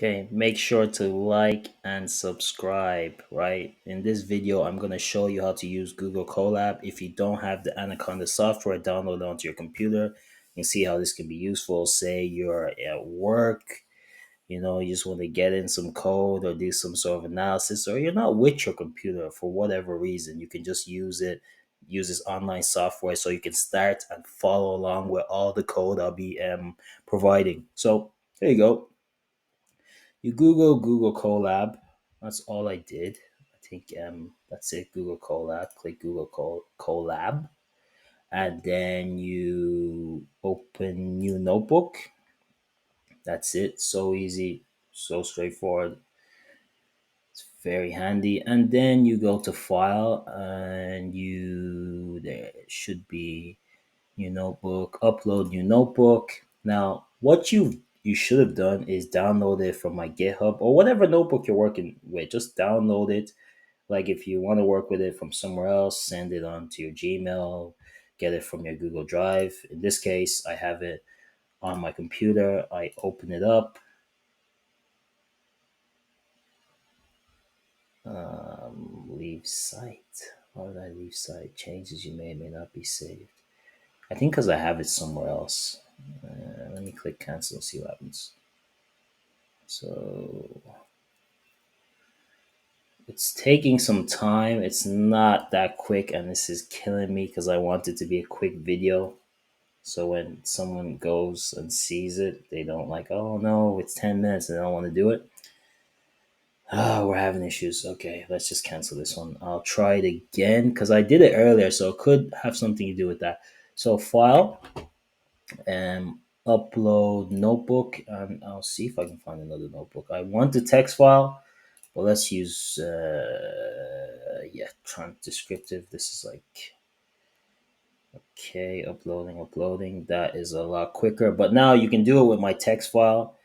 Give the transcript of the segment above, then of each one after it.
Okay, make sure to like and subscribe, right? In this video, I'm going to show you how to use Google Colab. If you don't have the Anaconda software, download it onto your computer. You can see how this can be useful. Say you're at work, you just want to get in some code or do some sort of analysis, or you're not with your computer for whatever reason. You can just use this online software so you can start and follow along with all the code I'll be providing. So, there you go. You Google Colab. That's all I did. I think that's it. Google Colab. Click Collab, and then you open new notebook. That's it. So easy, so straightforward. It's very handy. And then you go to File, and there should be new notebook. Upload new notebook. Now, what you should have done is download it from my GitHub or whatever notebook you're working with. Just download it. Like if you want to work with it from somewhere else, send it on to your Gmail, get it from your Google Drive. In this case, I have it on my computer. I open it up. Leave site. Why would I leave site? Changes you may or may not be saved. I think because I have it somewhere else. Let me click cancel and see what happens. So it's taking some time. It's not that quick, and this is killing me because I want it to be a quick video. So when someone goes and sees it, they don't like, oh no, it's 10 minutes and they don't want to do it. Oh, we're having issues. Okay, let's just cancel this one. I'll try it again because I did it earlier, so it could have something to do with that. So file and upload notebook, and I'll see if I can find another notebook. I want the text file, but let's use descriptive. This is like okay, uploading. That is a lot quicker. But now you can do it with my text file,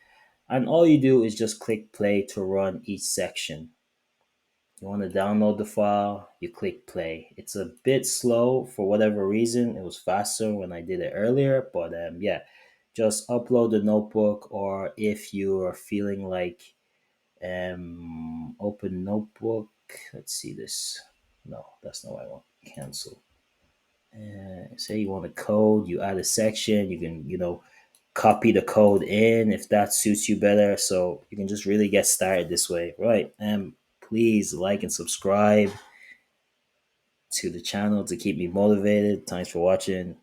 and all you do is just click play to run each section. You want to download the file, you click play. It's a bit slow for whatever reason. It was faster when I did it earlier, but yeah, just upload the notebook, or if you are feeling like open notebook. Let's see this. No, that's not what I want. Cancel. Say you want a code, you add a section. You can copy the code in if that suits you better. So you can just really get started this way, right? Please like and subscribe to the channel to keep me motivated. Thanks for watching.